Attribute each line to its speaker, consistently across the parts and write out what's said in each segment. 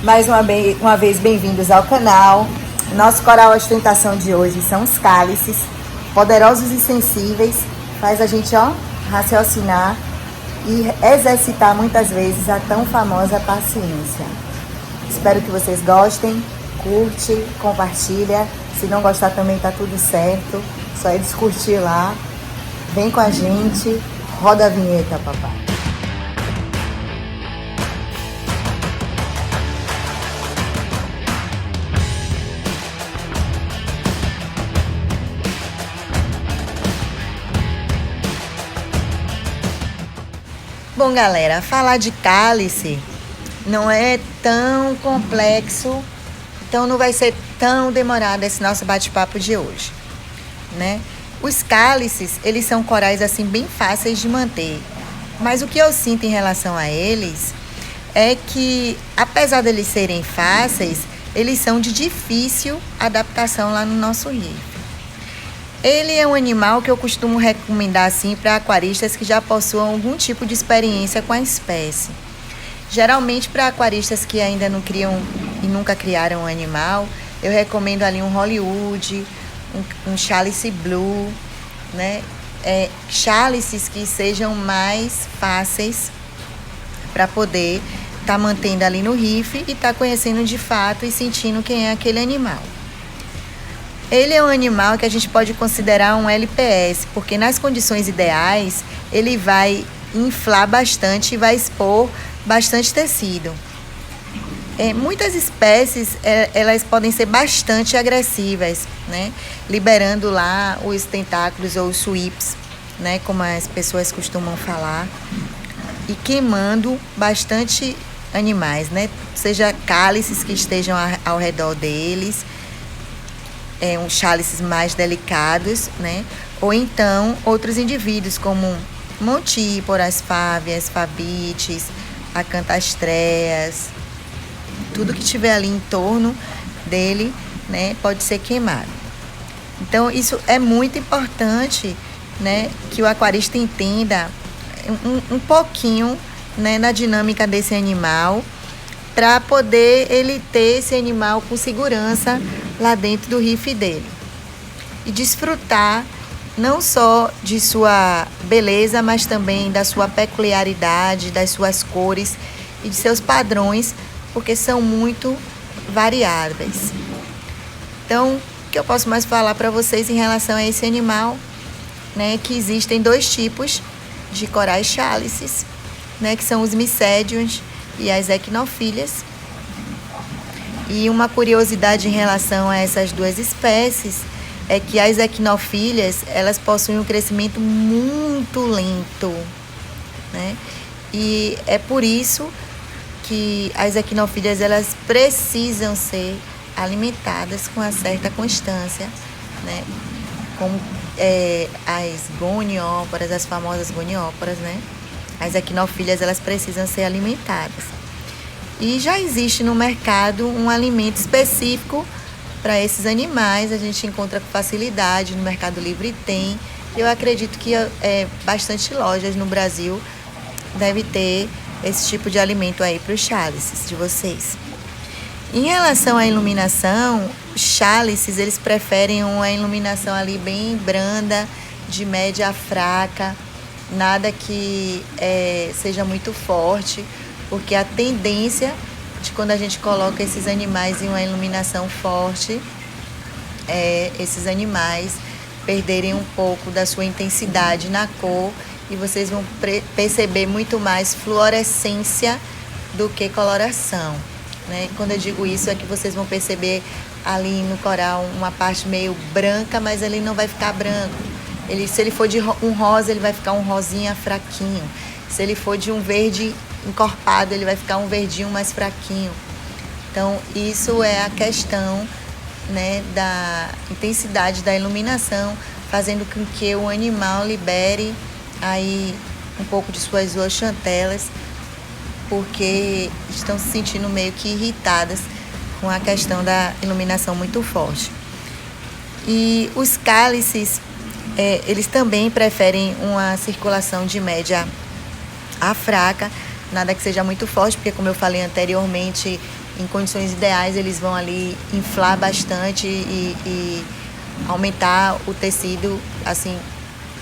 Speaker 1: Mais uma vez, bem-vindos ao canal. Nosso coral ostentação de hoje são os cálices, poderosos e sensíveis. Faz a gente, raciocinar e exercitar muitas vezes a tão famosa paciência. Espero que vocês gostem, curte, compartilha. Se não gostar também tá tudo certo, só eles curtir lá. Vem com a gente, roda a vinheta, papai. Bom, galera, falar de cálice não é tão complexo, então não vai ser tão demorado esse nosso bate-papo de hoje, né? Os cálices, eles são corais assim bem fáceis de manter, mas o que eu sinto em relação a eles é que, apesar deles serem fáceis, eles são de difícil adaptação lá no nosso rio. Ele é um animal que eu costumo recomendar assim para aquaristas que já possuam algum tipo de experiência com a espécie. Geralmente para aquaristas que ainda não criam e nunca criaram um animal, eu recomendo ali um Hollywood, um Chalice Blue, né? Chalices que sejam mais fáceis para poder estar mantendo ali no reef e estar conhecendo de fato e sentindo quem é aquele animal. Ele é um animal que a gente pode considerar um LPS, porque nas condições ideais ele vai inflar bastante e vai expor bastante tecido. Muitas espécies elas podem ser bastante agressivas, né? Liberando lá os tentáculos ou os sweeps, né? Como as pessoas costumam falar, e queimando bastante animais, né? Seja cálices que estejam ao redor deles, uns chálices mais delicados, né? Ou então outros indivíduos como montíporas, fávias, fabites, acantastreias, tudo que tiver ali em torno dele, né, pode ser queimado. Então isso é muito importante, né, que o aquarista entenda um pouquinho, né, na dinâmica desse animal, para poder ele ter esse animal com segurança lá dentro do reef dele e desfrutar não só de sua beleza, mas também da sua peculiaridade, das suas cores e de seus padrões, porque são muito variáveis. Então, o que eu posso mais falar para vocês em relação a esse animal, né, que existem dois tipos de corais chálices, né, que são os micédions e as equinofílias. E uma curiosidade em relação a essas duas espécies é que as equinofílias, elas possuem um crescimento muito lento, né? E é por isso que as equinofílias, elas precisam ser alimentadas com uma certa constância, né? Como as gonióporas, as famosas gonióporas, né? As equinofílias, elas precisam ser alimentadas. E já existe no mercado um alimento específico para esses animais, a gente encontra com facilidade, no Mercado Livre tem. Eu acredito que bastante lojas no Brasil deve ter esse tipo de alimento aí para os chálices de vocês. Em relação à iluminação, os chálices, eles preferem uma iluminação ali bem branda, de média a fraca, nada que seja muito forte, porque a tendência de quando a gente coloca esses animais em uma iluminação forte é esses animais perderem um pouco da sua intensidade na cor e vocês vão perceber muito mais fluorescência do que coloração, né? Quando eu digo isso é que vocês vão perceber ali no coral uma parte meio branca, mas ele não vai ficar branco. Se ele for de um rosa, ele vai ficar um rosinha fraquinho. Se ele for de um verde encorpado, ele vai ficar um verdinho mais fraquinho. Então, isso é a questão, né, da intensidade da iluminação, fazendo com que o animal libere aí um pouco de suas zooxantelas, porque estão se sentindo meio que irritadas com a questão da iluminação muito forte. E os cálices, eles também preferem uma circulação de média a fraca, nada que seja muito forte, porque como eu falei anteriormente, em condições ideais, eles vão ali inflar bastante e aumentar o tecido, assim,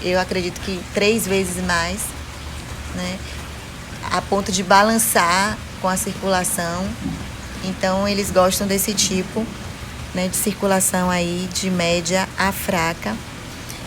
Speaker 1: eu acredito que 3 vezes mais, né? A ponto de balançar com a circulação. Então, eles gostam desse tipo, né, de circulação aí de média a fraca.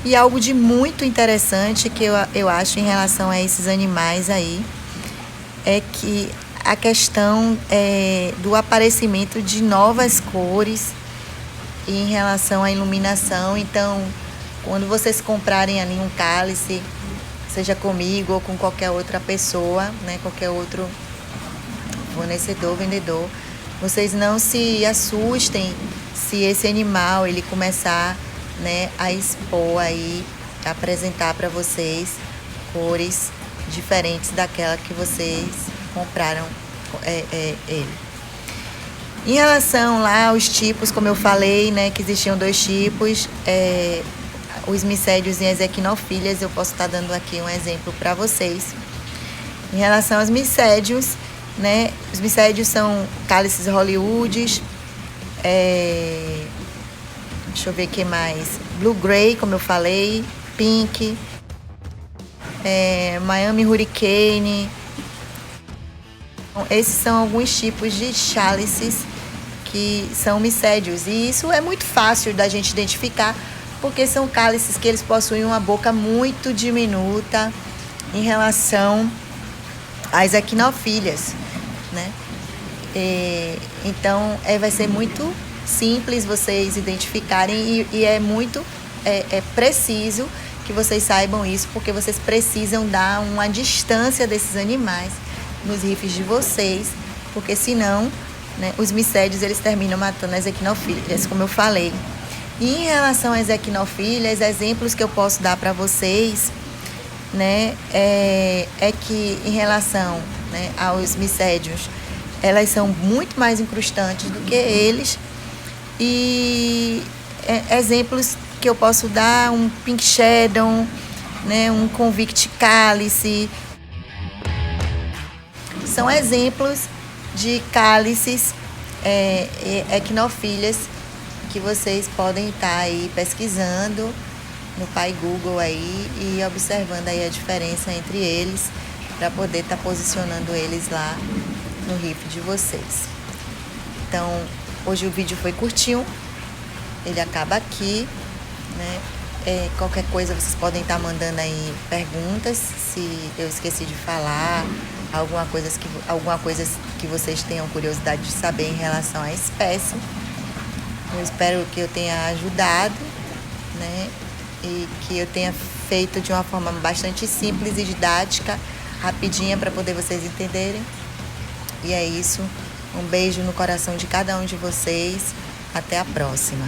Speaker 1: E algo de muito interessante que eu acho em relação a esses animais aí é que a questão do aparecimento de novas cores em relação à iluminação. Então, quando vocês comprarem ali um cálice, seja comigo ou com qualquer outra pessoa, né, qualquer outro fornecedor, vendedor, vocês não se assustem se esse animal ele começar, né, a expor aí, apresentar para vocês cores diferentes daquela que vocês compraram ele. Em relação lá aos tipos, como eu falei, né, que existiam 2 tipos, os micédios e as equinofílias, eu posso estar dando aqui um exemplo para vocês. Em relação aos micédios, né, os micédios são cálices hollywoods, deixa eu ver o que mais, blue gray, como eu falei, pink, Miami hurricane. Esses são alguns tipos de cálices que são micédios, e isso é muito fácil da gente identificar, porque são cálices que eles possuem uma boca muito diminuta em relação às equinofílias, né? Então, vai ser muito simples vocês identificarem e é muito preciso que vocês saibam isso, porque vocês precisam dar uma distância desses animais nos rifles de vocês, porque senão, né, os micédios eles terminam matando as equinofílias, como eu falei. E em relação às equinofílias, exemplos que eu posso dar para vocês, né, é que em relação, né, aos micédios, elas são muito mais incrustantes do que eles. E exemplos que eu posso dar, um Pink Shadow, né, um Convict Cálice, são exemplos de cálices equinofílias que vocês podem estar aí pesquisando no Pai Google aí e observando aí a diferença entre eles para poder estar posicionando eles lá no rifle de vocês. Então, hoje o vídeo foi curtinho, ele acaba aqui, né? Qualquer coisa vocês podem estar mandando aí perguntas, se eu esqueci de falar, alguma coisa que vocês tenham curiosidade de saber em relação à espécie. Eu espero que eu tenha ajudado, né? E que eu tenha feito de uma forma bastante simples e didática, rapidinha, para poder vocês entenderem. E é isso. Um beijo no coração de cada um de vocês. Até a próxima.